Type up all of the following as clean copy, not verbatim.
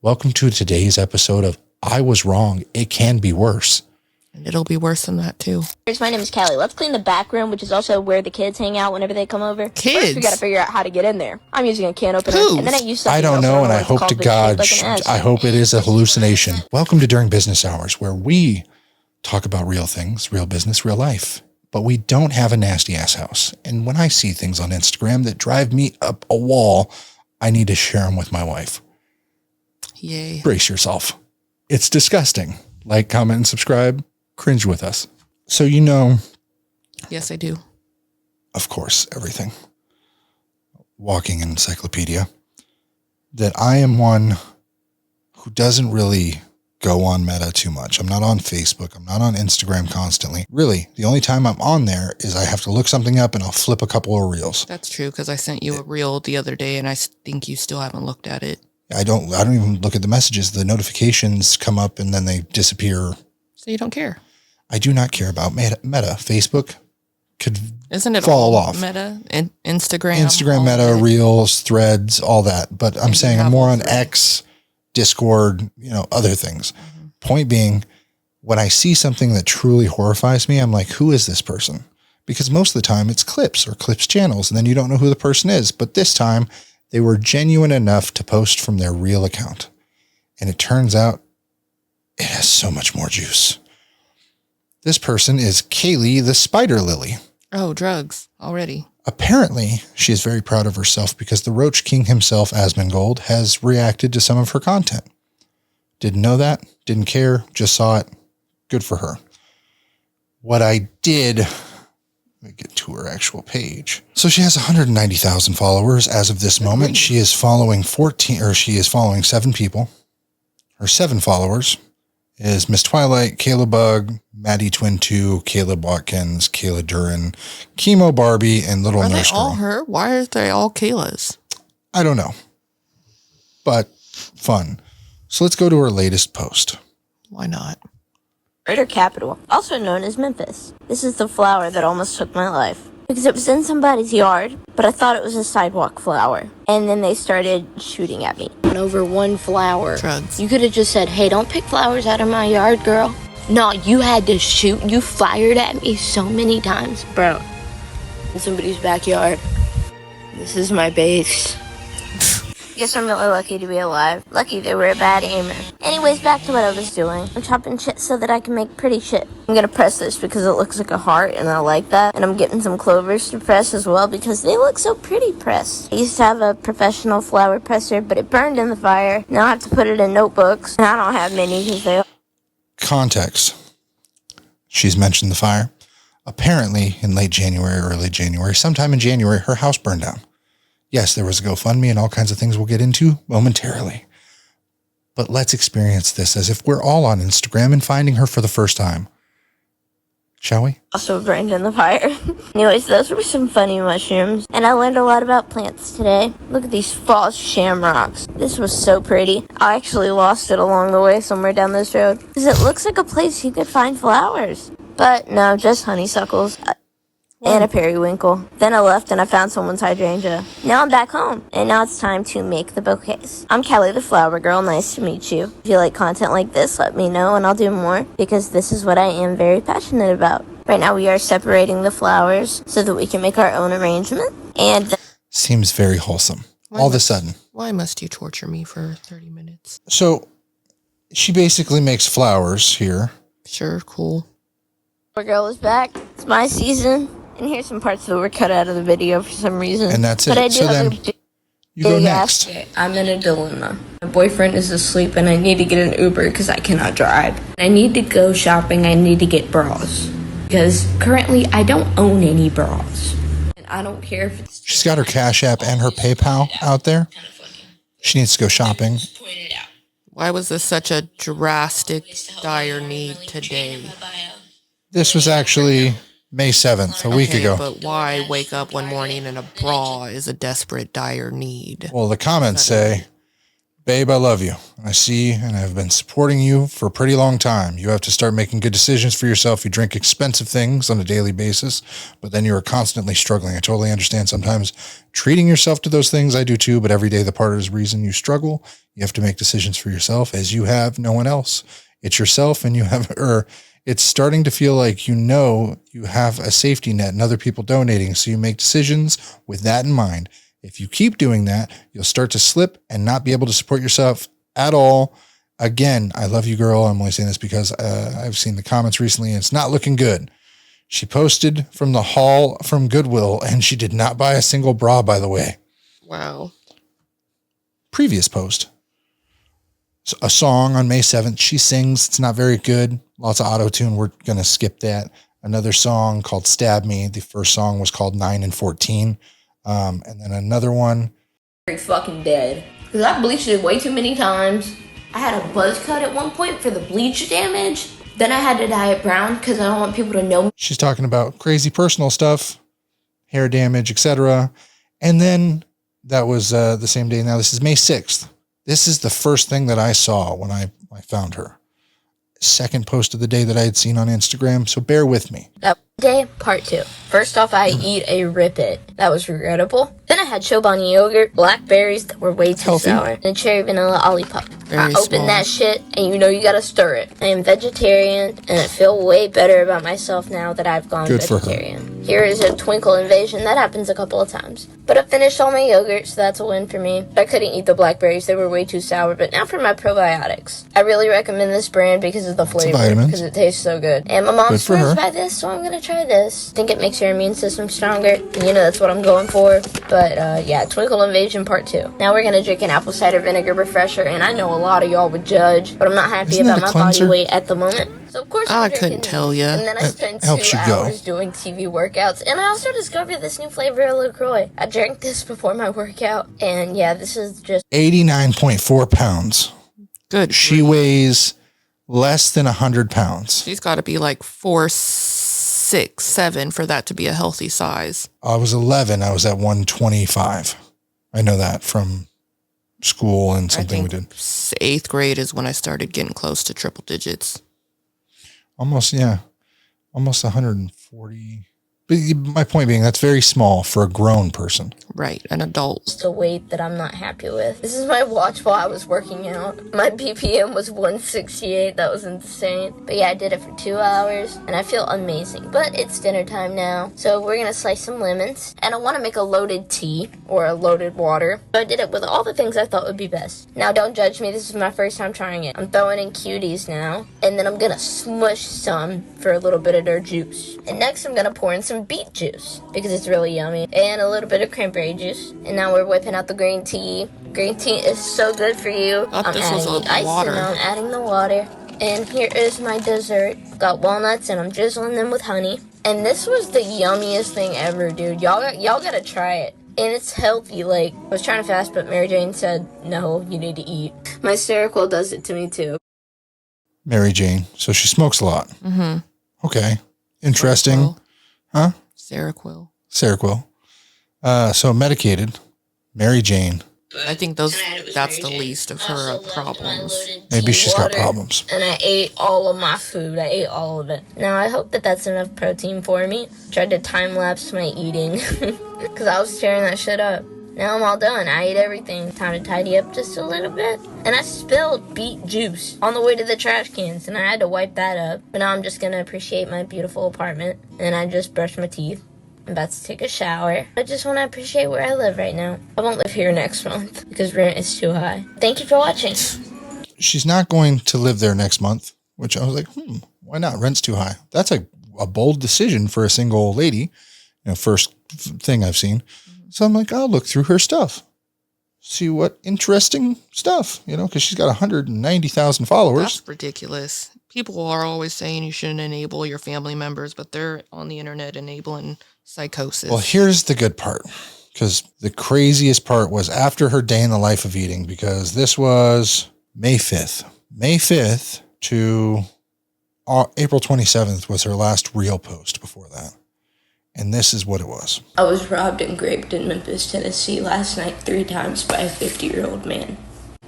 Welcome to today's episode of I Was Wrong. It Can Be Worse. And it'll be worse than that, too. My name is Callie. Let's clean the back room, which is also where the kids hang out whenever they come over. Kids? First, we gotta figure out how to get in there. I'm using a can opener, and then I use something I don't else know, and I it's hope called to the God, shape like an S. I hope it is a hallucination. Welcome to During Business Hours, where we talk about real things, real business, real life. But we don't have a nasty ass house. And when I see things on Instagram that drive me up a wall, I need to share them with my wife. Yay. Brace yourself. It's disgusting. Like, comment, and subscribe. Cringe with us. So you know, Yes, I do. of course, everything. Walking encyclopedia. That I am one who doesn't really go on Meta too much. I'm not on Facebook. I'm not on Instagram constantly. Really, the only time I'm on there is I have to look something up and I'll flip a couple of reels. That's true, because I sent you a reel the other day, and I think you still haven't looked at it. I don't even look at the messages. The notifications come up and then they disappear. So you don't care. I do not care about Meta. Facebook could Isn't it fall all off. Meta and Instagram? Instagram, all Meta, of it? Reels, Threads, all that. But I'm And saying you I'm have more all on three. X, Discord, other things. Mm-hmm. Point being, when I see something that truly horrifies me, I'm like, who is this person? Because most of the time it's clips or clips channels, and then you don't know who the person is. But this time they were genuine enough to post from their real account. And it turns out it has so much more juice. This person is Kaylee the Spider Lily. Oh, drugs already. Apparently, she is very proud of herself because the Roach King himself, Asmongold, has reacted to some of her content. Didn't know that, didn't care, just saw it. Good for her. What I did, let me get to her actual page. So she has 190,000 followers as of this moment. She is following 7 people. Her 7 followers is Miss Twilight, Kayla Bug, Maddie Twin 2, Caleb Watkins, Kayla Duran, Chemo Barbie, and Little Are they Nurse all Girl. her? Why are they all Kayla's? I don't know, but fun. So let's go to her latest post. Why not? Greater Capital, also known as Memphis. This is the flower that almost took my life. Because it was in somebody's yard, but I thought it was a sidewalk flower. And then they started shooting at me. Over one flower. Drugs. You could have just said, hey, don't pick flowers out of my yard, girl. No, you had to shoot. You fired at me so many times, bro. In somebody's backyard. This is my base. Guess I'm really lucky to be alive. Lucky they were a bad aimer. Anyways, back to what I was doing. I'm chopping shit so that I can make pretty shit. I'm gonna press this because it looks like a heart and I like that. And I'm getting some clovers to press as well because they look so pretty pressed. I used to have a professional flower presser, but it burned in the fire. Now I have to put it in notebooks. And I don't have many because they... Context. She's mentioned the fire. Apparently, in late January, early January, sometime in January, her house burned down. Yes, there was a GoFundMe and all kinds of things we'll get into momentarily. But let's experience this as if we're all on Instagram and finding her for the first time. Shall we? Also burned in the fire. Anyways, those were some funny mushrooms. And I learned a lot about plants today. Look at these false shamrocks. This was so pretty. I actually lost it along the way somewhere down this road. Because it looks like a place you could find flowers. But no, just honeysuckles. And a periwinkle. Then I left and I found someone's hydrangea. Now I'm back home. And now it's time to make the bouquets. I'm Callie the Flower Girl. Nice to meet you. If you like content like this, let me know and I'll do more. Because this is what I am very passionate about. Right now we are separating the flowers so that we can make our own arrangement. And Seems very wholesome. All of a sudden. Why must you torture me for 30 minutes? So she basically makes flowers here. Sure, cool. Flower Girl is back. It's my season. And here's some parts that were cut out of the video for some reason. And that's it. But I do So have then a you go big next. ass- I'm in a dilemma. My boyfriend is asleep and I need to get an Uber because I cannot drive. I need to go shopping. I need to get bras. Because currently I don't own any bras. And I don't care if it's... She's got her Cash App and her PayPal out there. She needs to go shopping. Why was this such a drastic, dire need today? This was actually May 7th, a week ago. But why wake up one morning and a bra is a desperate, dire need? Well, the comments say, babe, I love you. I see, and I've been supporting you for a pretty long time. You have to start making good decisions for yourself. You drink expensive things on a daily basis, but then you are constantly struggling. I totally understand sometimes treating yourself to those things. I do too, but every day the part of the reason you struggle, you have to make decisions for yourself as you have no one else. It's yourself, and you have, or it's starting to feel like you have a safety net and other people donating. So you make decisions with that in mind. If you keep doing that, you'll start to slip and not be able to support yourself at all. Again, I love you, girl. I'm only saying this because I've seen the comments recently and it's not looking good. She posted from the haul from Goodwill and she did not buy a single bra, by the way. Wow. Previous post. So a song on May 7th. She sings. It's not very good. Lots of auto-tune. We're going to skip that. Another song called Stab Me. The first song was called 9 and 14. And then another one. Fucking dead. Because I bleached it way too many times. I had a buzz cut at one point for the bleach damage. Then I had to dye it brown because I don't want people to know me. She's talking about crazy personal stuff, hair damage, etc. And then that was the same day. Now this is May 6th. This is the first thing that I saw when I found her. Second post of the day that I had seen on Instagram. So bear with me. That day, part 2. First off, I eat a Rip It. That was regrettable. Then I had Chobani yogurt, blackberries that were way too Healthy. sour, and a cherry vanilla Olipop. I Very small. opened that shit, and you gotta stir it. I am vegetarian, and I feel way better about myself now that I've gone Good for her. vegetarian. Here is a twinkle invasion. That happens a couple of times. But I finished all my yogurt, so that's a win for me. I couldn't eat the blackberries. They were way too sour. But now for my probiotics. I really recommend this brand because of the flavor. vitamins. Because it tastes so good. And my mom Good for her. swears by this, so I'm gonna try this. I think it makes your immune system stronger. And that's what I'm going for. But yeah, Twinkle Invasion Part 2. Now we're gonna drink an apple cider vinegar refresher. And I know a lot of y'all would judge, but I'm not happy Isn't that about a my body cleanser? weight at the moment. So of course I I'm couldn't drinking tell these. ya. And then I spent 2 helps you go. hours doing TV workouts. And I also discovered this new flavor of LaCroix. I drank this before my workout. And yeah, this is just 89.4 pounds. Good. She weighs less than 100 pounds. She's got to be like 4, 6, 7 for that to be a healthy size. I was 11. I was at 125. I know that from school and something we did. 8th grade is when I started getting close to triple digits. Almost 140. But my point being, that's very small for a grown person. Right, an adult. a weight that I'm not happy with. This is my watch while I was working out. My BPM was 168. That was insane. But yeah, I did it for 2 hours, and I feel amazing. But it's dinner time now, so we're gonna slice some lemons. And I want to make a loaded tea, or a loaded water. So I did it with all the things I thought would be best. Now, don't judge me. This is my first time trying it. I'm throwing in cuties now, and then I'm gonna smush some for a little bit of their juice. And next, I'm gonna pour in some beet juice, because it's really yummy, and a little bit of cranberry juice. And now we're whipping out the green tea. Green tea is so good for you. Thought I'm this was adding a the ice water. and I'm adding the water. And here is my dessert. Got walnuts and I'm drizzling them with honey. And this was the yummiest thing ever, dude. Y'all gotta try it. And it's healthy. Like, I was trying to fast, but Mary Jane said, no, you need to eat. My Seroquel does it to me too. Mary Jane. So she smokes a lot. Mm-hmm. Okay. Interesting. Huh? Seroquel. Seroquel. So medicated. Mary Jane. I think that's the least of her problems. Maybe she's got problems. And I ate all of my food. I ate all of it. Now, I hope that that's enough protein for me. Tried to time-lapse my eating. Because I was tearing that shit up. Now I'm all done. I ate everything. Time to tidy up just a little bit. And I spilled beet juice on the way to the trash cans. And I had to wipe that up. But now I'm just going to appreciate my beautiful apartment. And I just brushed my teeth. I'm about to take a shower. I just want to appreciate where I live right now. I won't live here next month because rent is too high. Thank you for watching. She's not going to live there next month, which I was like, why not? Rent's too high. That's a bold decision for a single lady. First thing I've seen. So I'm like, I'll look through her stuff. See what interesting stuff, because she's got 190,000 followers. That's ridiculous. People are always saying you shouldn't enable your family members, but they're on the internet enabling psychosis. Well, here's the good part, because the craziest part was after her day in the life of eating, because this was May 5th. May 5th to April 27th was her last real post before that. And this is what it was. I was robbed and raped in Memphis, Tennessee last night 3 times by a 50-year-old man.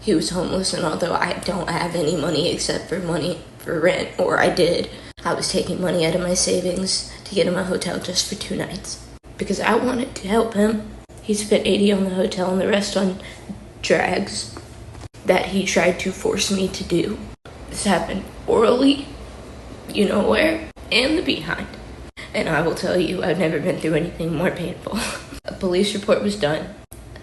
He was homeless, and although I don't have any money except for money for rent, or I did, I was taking money out of my savings to get him a hotel just for 2 nights. Because I wanted to help him. He spent 80 on the hotel and the rest on drags that he tried to force me to do. This happened orally, you know where, and the behind. And I will tell you, I've never been through anything more painful. A police report was done.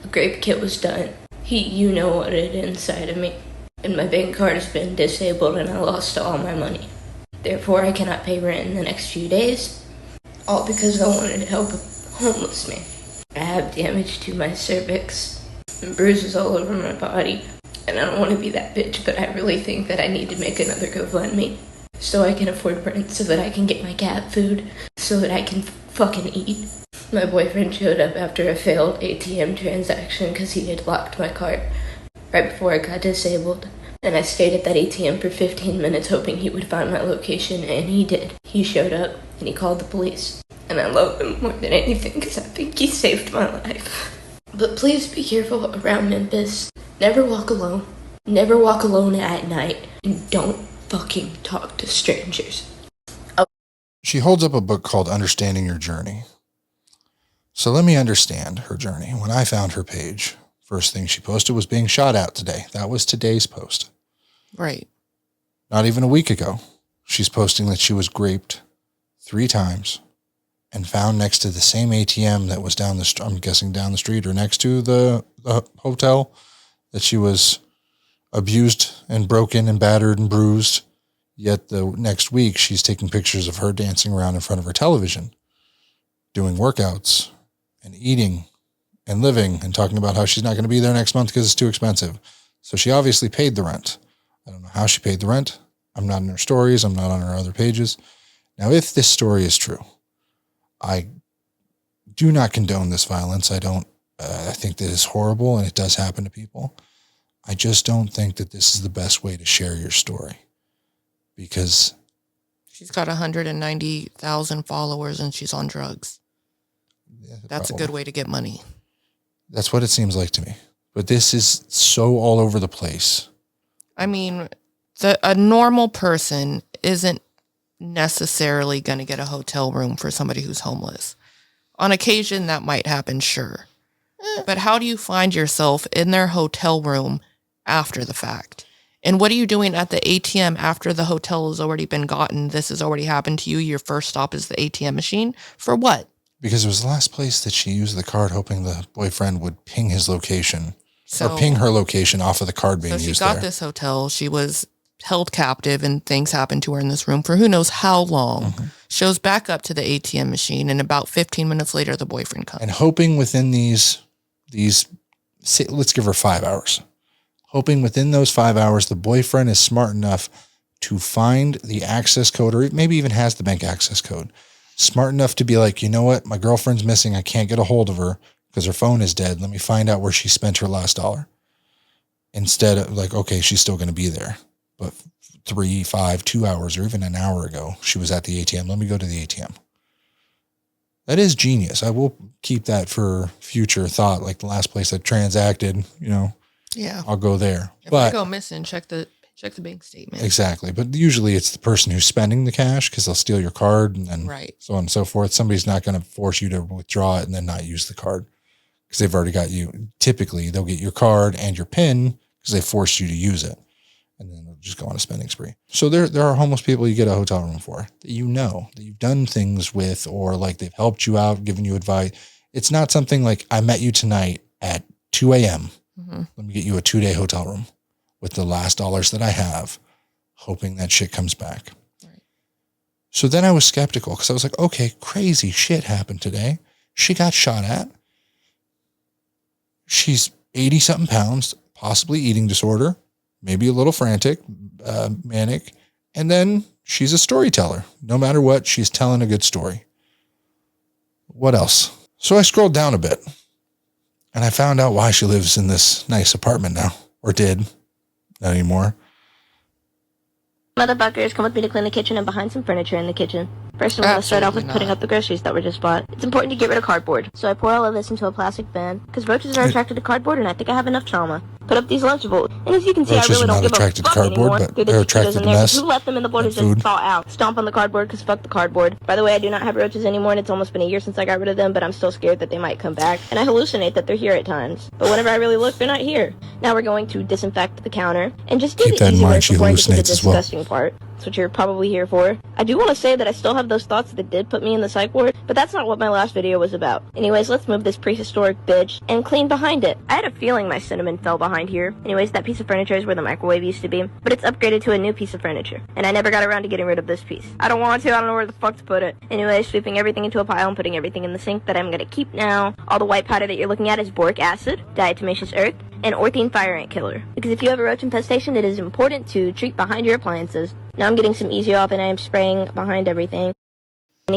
A grape kit was done. You know what it inside of me. And my bank card has been disabled and I lost all my money. Therefore, I cannot pay rent in the next few days. All because I wanted to help a homeless man. I have damage to my cervix and bruises all over my body. And I don't want to be that bitch, but I really think that I need to make another GoFundMe. So I can afford rent, so that I can get my cat food, so that I can fucking eat. My boyfriend showed up after a failed ATM transaction because he had locked my card right before I got disabled. And I stayed at that ATM for 15 minutes hoping he would find my location, and he did. He showed up, and he called the police. And I love him more than anything because I think he saved my life. But please be careful around Memphis. Never walk alone. Never walk alone at night. And don't fucking talk to strangers. She holds up a book called Understanding Your Journey. So let me understand her journey. When I found her page, first thing she posted was being shot at today. That was today's post. Right. Not even a week ago, she's posting that she was raped 3 times and found next to the same ATM that was down the, I'm guessing down the street or next to the hotel, that she was abused and broken and battered and bruised. Yet the next week, she's taking pictures of her dancing around in front of her television, doing workouts and eating and living and talking about how she's not going to be there next month because it's too expensive. So she obviously paid the rent. I don't know how she paid the rent. I'm not in her stories. I'm not on her other pages. Now, if this story is true, I do not condone this violence. I think that it's horrible and it does happen to people. I just don't think that this is the best way to share your story, because she's got 190,000 followers and she's on drugs. Yeah, that's probably a good way to get money. That's what it seems like to me. But this is so all over the place. I mean, a normal person isn't necessarily going to get a hotel room for somebody who's homeless. On occasion, that might happen, sure. But how do you find yourself in their hotel room after the fact? And what are you doing at the ATM after the hotel has already been gotten? This has already happened to you. Your first stop is the ATM machine. For what? Because it was the last place that she used the card, hoping the boyfriend would ping his location or ping her location off of the card being used there. So she got this hotel. She was held captive and things happened to her in this room for who knows how long. Mm-hmm. Shows back up to the ATM machine, and about 15 minutes later, the boyfriend comes. And hoping within these, let's give her 5 hours. Hoping within those 5 hours, the boyfriend is smart enough to find the access code, or maybe even has the bank access code. Smart enough to be like, you know what? My girlfriend's missing. I can't get a hold of her because her phone is dead. Let me find out where she spent her last dollar. Instead of like, okay, she's still going to be there. But 3, 5, 2 hours, or even an hour ago, she was at the ATM. Let me go to the ATM. That is genius. I will keep that for future thought. Like the last place I transacted, yeah, I'll go there. If I go missing, check the bank statement. Exactly. But usually it's the person who's spending the cash because they'll steal your card and then so on and so forth. Somebody's not going to force you to withdraw it and then not use the card because they've already got you. Typically, they'll get your card and your PIN because they forced you to use it. And then they'll just go on a spending spree. So there are homeless people you get a hotel room for that that you've done things with, or like they've helped you out, given you advice. It's not something like, I met you tonight at 2 a.m. Mm-hmm. Let me get you a 2-day hotel room with the last dollars that I have, hoping that shit comes back. Right. So then I was skeptical because I was like, okay, crazy shit happened today. She got shot at. She's 80-something pounds, possibly eating disorder. Maybe a little frantic, manic. And then she's a storyteller. No matter what, she's telling a good story. What else? So I scrolled down a bit and I found out why she lives in this nice apartment now, or did. Not anymore. Motherfuckers, come with me to clean the kitchen and behind some furniture in the kitchen. First, I'm going to start off with putting up the groceries that were just bought. It's important to get rid of cardboard. So I pour all of this into a plastic bin, because roaches are attracted to cardboard and I think I have enough trauma. put up these Lunchables. And as you can see, I Roaches really are don't not give a attracted to fuck cardboard, anymore. but They're the they're cheapos attracted in to there, mess who left them in the borders and food. just thaw out. Stomp on the cardboard, because fuck the cardboard. By the way, I do not have roaches anymore, and it's almost been a year since I got rid of them, but I'm still scared that they might come back. And I hallucinate that they're here at times. But whenever I really look, they're not here. Now we're going to disinfect the counter, and just do Keep the that in easy mind, work she before I get to the hallucinates as well. disgusting part. That's what you're probably here for. I do want to say that I still have those thoughts that did put me in the psych ward, but that's not what my last video was about. Anyways, let's move this prehistoric bitch and clean behind it. I had a feeling my cinnamon fell behind here. Anyways, that piece of furniture is where the microwave used to be, but it's upgraded to a new piece of furniture, and I never got around to getting rid of this piece. I don't want to, I don't know where the fuck to put it. Anyways, sweeping everything into a pile and putting everything in the sink that I'm gonna keep now. All the white powder that you're looking at is boric acid, diatomaceous earth, and orthine fire ant killer. Because if you have a roach infestation, it is important to treat behind your appliances. Now I'm getting some easy off and I am spraying behind everything.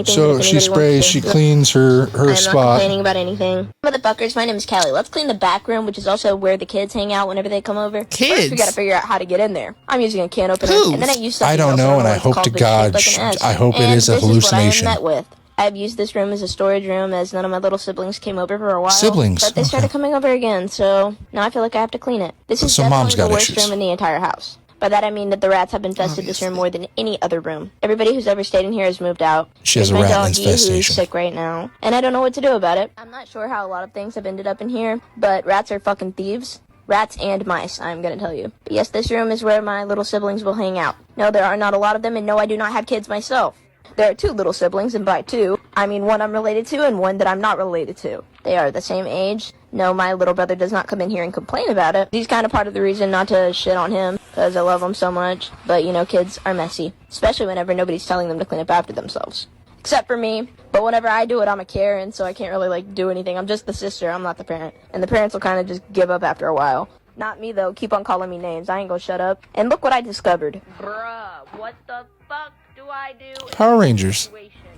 So she sprays, she cleans her I'm not spot. complaining about anything. Motherfuckers, my name is Callie. Let's clean the back room, which is also where the kids hang out whenever they come over. Kids? First, we gotta figure out how to get in there. I'm using a can opener, Who? and then I use something I don't else, know, and I what it's hope called, to but it's shaped God, like an S. I hope it is a And hallucination. This is what I am met with. I've used this room as a storage room as none of my little siblings came over for a while. Siblings? But they started Okay. coming over again, so now I feel like I have to clean it. This is So mom's definitely the got worst issues. room in the entire house. By that I mean that the rats have infested this room more than any other room. Everybody who's ever stayed in here has moved out. She has There's a my rat doggy who's infestation. sick right now, and I don't know what to do about it. I'm not sure how a lot of things have ended up in here, but rats are fucking thieves. Rats and mice, I'm gonna tell you. But yes, this room is where my little siblings will hang out. No, there are not a lot of them, and no, I do not have kids myself. There are two little siblings, and by two, I mean one I'm related to and one that I'm not related to. They are the same age. No, my little brother does not come in here and complain about it. He's kind of part of the reason not to shit on him, because I love him so much. But, you know, kids are messy, especially whenever nobody's telling them to clean up after themselves. Except for me. But whenever I do it, I'm a Karen, so I can't really, do anything. I'm just the sister, I'm not the parent. And the parents will kind of just give up after a while. Not me, though. Keep on calling me names. I ain't gonna shut up. And look what I discovered. Bruh, what the fuck do I do? Power Rangers.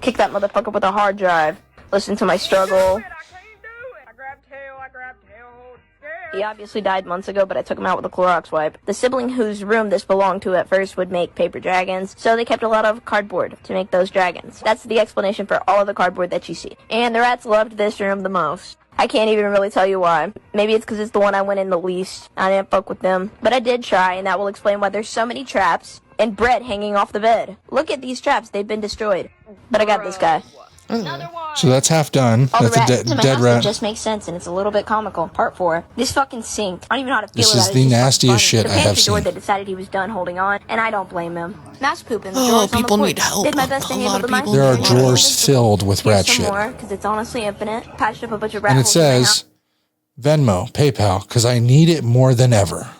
Kick that motherfucker with a hard drive. Listen to my struggle. He obviously died months ago, but I took him out with a Clorox wipe. The sibling whose room this belonged to at first would make paper dragons, so they kept a lot of cardboard to make those dragons. That's the explanation for all of the cardboard that you see. And the rats loved this room the most. I can't even really tell you why. Maybe it's because it's the one I went in the least. I didn't fuck with them. But I did try, and that will explain why there's so many traps and bread hanging off the bed. Look at these traps. They've been destroyed. But I got this guy. So that's half done. All the That's a rats in my dead house, rat. it just makes sense, and it's a little bit comical. Part 4. This fucking sink. I don't even know how to feel This about is it. the It's just nastiest funny. shit I have The pantry door seen. that decided he was done holding on, and I don't blame him. Mouse poop in the Oh, drawers on the people porch. need help. Did my best to A handle lot the of mice. people There are need drawers filled with rat Here's some shit. more, because it's honestly infinite. Patched up a bunch of rat And it holes in my says Venmo, PayPal, because I need it more than ever.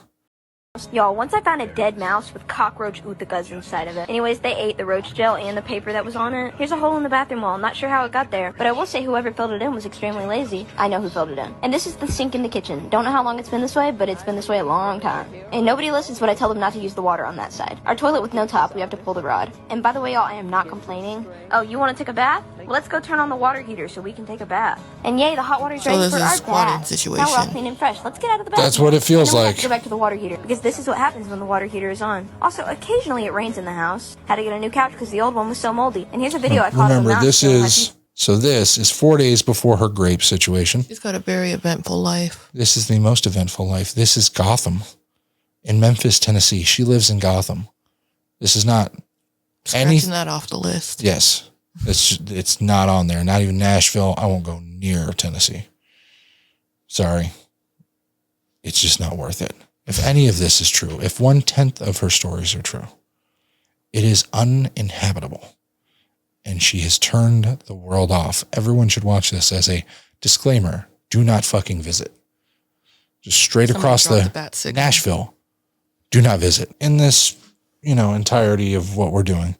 Y'all, once I found a dead mouse with cockroach uthikas inside of it. Anyways, they ate the roach gel and the paper that was on it. Here's a hole in the bathroom wall. I'm not sure how it got there, but I will say whoever filled it in was extremely lazy. I know who filled it in. And this is the sink in the kitchen. Don't know how long it's been this way, but it's been this way a long time. And nobody listens when I tell them not to use the water on that side. Our toilet with no top, we have to pull the rod. And by the way, y'all, I am not complaining. Oh, you want to take a bath? Well, let's go turn on the water heater so we can take a bath. And yay, the hot water's So ready this for is our a squatting bath. situation. Now we're all clean and fresh. Let's get out of the bath. That's what it feels And then we have like. to go back to the water heater, because this is what happens when the water heater is on. Also, occasionally it rains in the house. Had to get a new couch because the old one was so moldy. And here's a video I caught of a Remember, mouse this stealing my is 4 days before her grape situation. She's got a very eventful life. This is the most eventful life. This is Gotham in Memphis, Tennessee. She lives in Gotham. This is not Scratching that off the list. Yes, it's not on there. Not even Nashville. I won't go near Tennessee. Sorry. It's just not worth it. If any of this is true, if 1/10 of her stories are true, it is uninhabitable. And she has turned the world off. Everyone should watch this as a disclaimer. Do not fucking visit. Just straight Somebody across dropped the the bat signal. Nashville. Do not visit. In this, entirety of what we're doing,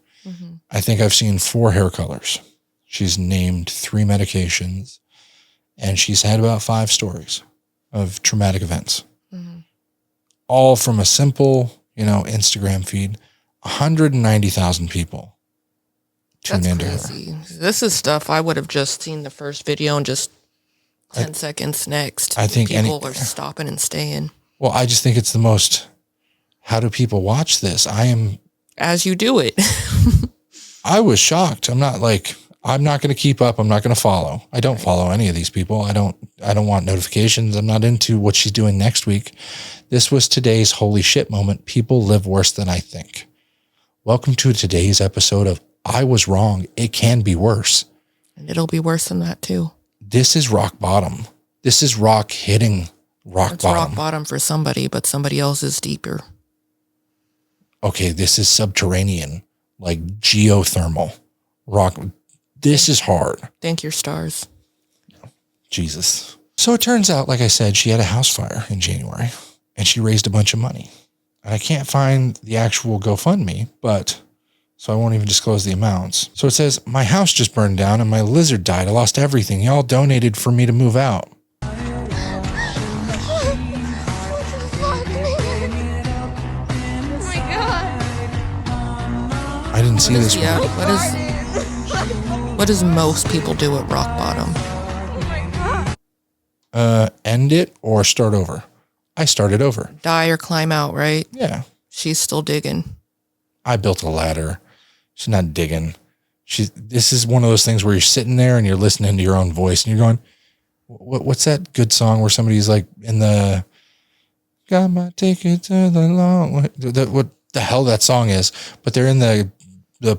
I think I've seen 4 hair colors. She's named 3 medications, and she's had about 5 stories of traumatic events. All from a simple, Instagram feed. 190,000 people tune That's into her. crazy. This is stuff I would have just seen the first video and just 10 seconds next. I think people are stopping and staying. Well, I just think it's the most, how do people watch this? As you do it. I was shocked. I'm not going to keep up. I'm not going to follow. I don't follow any of these people. I don't want notifications. I'm not into what she's doing next week. This was today's holy shit moment. People live worse than I think. Welcome to today's episode of I Was Wrong. It can be worse. And it'll be worse than that too. This is rock bottom. This is rock hitting rock It's bottom. rock bottom for somebody, but somebody else is deeper. Okay, this is subterranean, like geothermal rock. This is hard. Thank your stars. Jesus. So it turns out, like I said, she had a house fire in January and she raised a bunch of money. And I can't find the actual GoFundMe, but so I won't even disclose the amounts. So it says, my house just burned down and my lizard died. I lost everything. Y'all donated for me to move out. I didn't see this Yeah, one. what does most people do at rock bottom? End it or start over. I started over. Die or climb out, right? Yeah. She's still digging. I built a ladder. She's not digging. This is one of those things where you're sitting there and you're listening to your own voice and you're going, what's that good song where somebody's like in the, got my ticket to the long way. What the hell that song is, but they're in the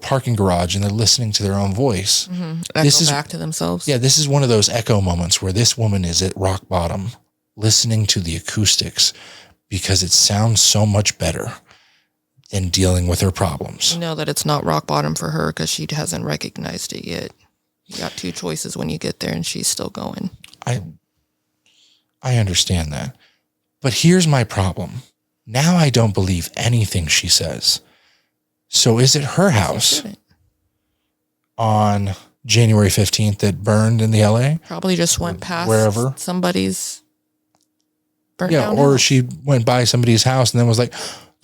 parking garage and they're listening to their own voice. Mm-hmm. This is back to themselves. Yeah, this is one of those echo moments where this woman is at rock bottom listening to the acoustics because it sounds so much better than dealing with her problems. You know that it's not rock bottom for her because she hasn't recognized it yet. You got two choices when you get there and she's still going. I understand that. But here's my problem. Now I don't believe anything she says. So is it her house on January 15th that burned in the LA? Probably just went past wherever somebody's burnt yeah, down or house. she went by somebody's house and then was like,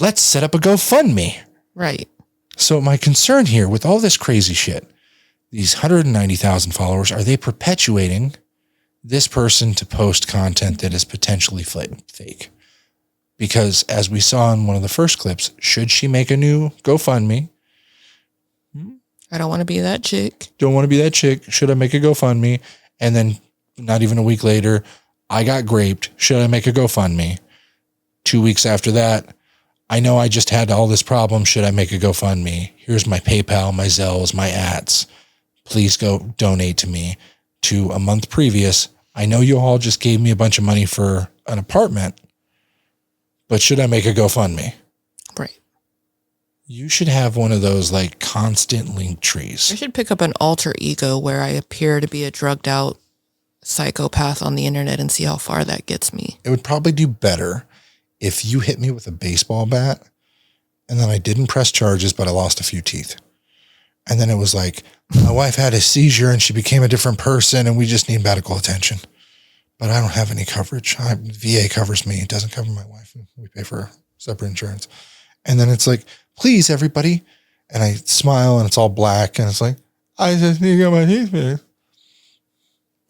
let's set up a GoFundMe. Right. So my concern here with all this crazy shit, these 190,000 followers, are they perpetuating this person to post content that is potentially fake? Because as we saw in one of the first clips, should she make a new GoFundMe? I don't want to be that chick. Don't want to be that chick. Should I make a GoFundMe? And then not even a week later, I got graped. Should I make a GoFundMe? 2 weeks after that, I know I just had all this problem. Should I make a GoFundMe? Here's my PayPal, my Zells, my ats. Please go donate to me. To a month previous, I know you all just gave me a bunch of money for an apartment, but should I make a GoFundMe? Right. You should have one of those like constant link trees. I should pick up an alter ego where I appear to be a drugged out psychopath on the internet and see how far that gets me. It would probably do better if you hit me with a baseball bat and then I didn't press charges, but I lost a few teeth. And then it was like, my wife had a seizure and she became a different person and we just need medical attention. But I don't have any coverage. VA covers me. It doesn't cover my wife. We pay for separate insurance. And then it's like, please, everybody. And I smile and it's all black. And it's like, I just need to get my teeth fixed.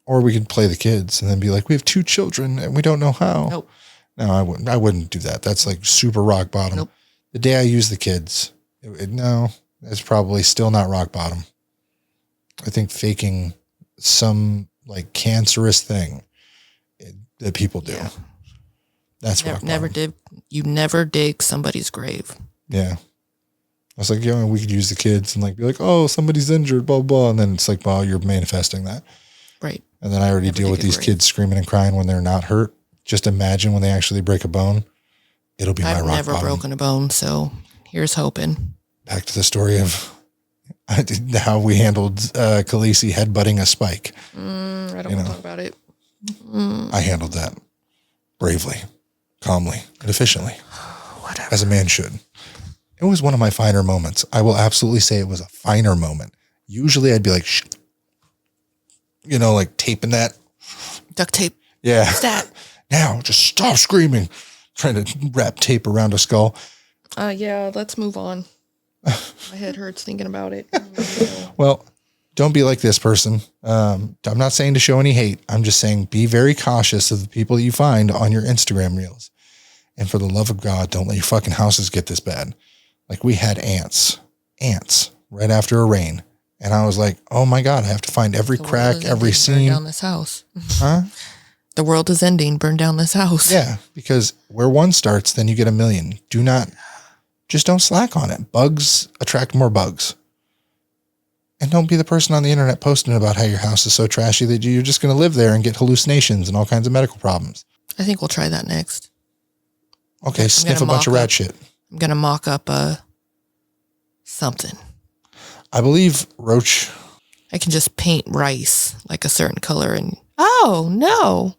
Or we could play the kids and then be like, we have 2 children and we don't know how. Nope. No, I wouldn't do that. That's like super rock bottom. Nope. The day I use the kids, no, it's probably still not rock bottom. I think faking some like cancerous thing that people do. Yeah. That's rock bottom. You never dig somebody's grave. Yeah. I was like, yeah, we could use the kids and like be like, oh, somebody's injured, blah, blah. And then it's like, well, you're manifesting that. Right. And then I already deal with these kids screaming and crying when they're not hurt. Just imagine when they actually break a bone. It'll be my rock bottom. I've never broken a bone, so here's hoping. Back to the story of how we handled Khaleesi headbutting a spike. I don't want to talk about it. I handled that bravely, calmly, and efficiently. Whatever. As a man should. It was one of my finer moments. I will absolutely say it was a finer moment. Usually I'd be like, shh. You know, like taping that. Duct tape. Yeah. What's that? Now, just stop screaming. Trying to wrap tape around a skull. Yeah, let's move on. My head hurts thinking about it. Well, don't be like this person. I'm not saying to show any hate. I'm just saying be very cautious of the people you find on your Instagram reels. And for the love of God, don't let your fucking houses get this bad. Like we had ants right after a rain. And I was like, oh my God, I have to find every crack, every seam. Down this house. Huh? The world is ending. Burn down this house. Yeah, because where one starts, then you get a million. Just don't slack on it. Bugs attract more bugs. And don't be the person on the internet posting about how your house is so trashy that you're just going to live there and get hallucinations and all kinds of medical problems. I think we'll try that next. Okay, sniff a bunch of rat shit. I'm going to mock up something. I believe roach. I can just paint rice like a certain color and oh no.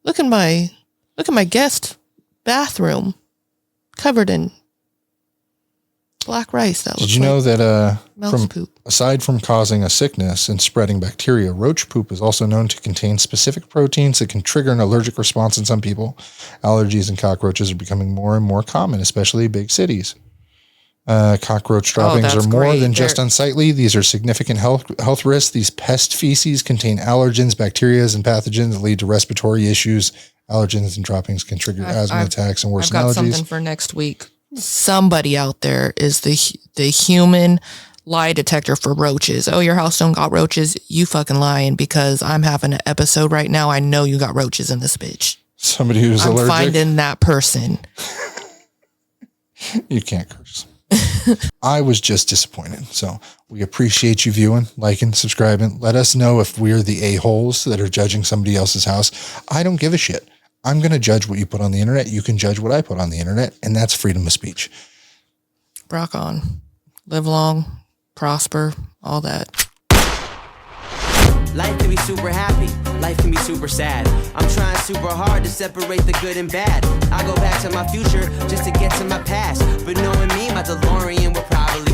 Look at my guest bathroom covered in black rice. That Did you know that mouse poop. Aside from causing a sickness and spreading bacteria, roach poop is also known to contain specific proteins that can trigger an allergic response in some people. Allergies and cockroaches are becoming more and more common, especially in big cities. Cockroach droppings are more than just unsightly. These are significant health risks. These pest feces contain allergens, bacteria, and pathogens that lead to respiratory issues. Allergens and droppings can trigger asthma attacks and worsen allergies. I've got something for next week. Somebody out there is the human lie detector for roaches. Oh, your house don't got roaches. You fucking lying because I'm having an episode right now. I know you got roaches in this bitch. Somebody who's allergic. I'm finding that person. You can't curse. I was just disappointed. So we appreciate you viewing, liking, subscribing. Let us know if we're the a-holes that are judging somebody else's house. I don't give a shit. I'm going to judge what you put on the internet. You can judge what I put on the internet, and that's freedom of speech. Rock on. Live long, prosper, all that. Life can be super happy, life can be super sad. I'm trying super hard to separate the good and bad. I go back to my future just to get to my past. But knowing me, my DeLorean will probably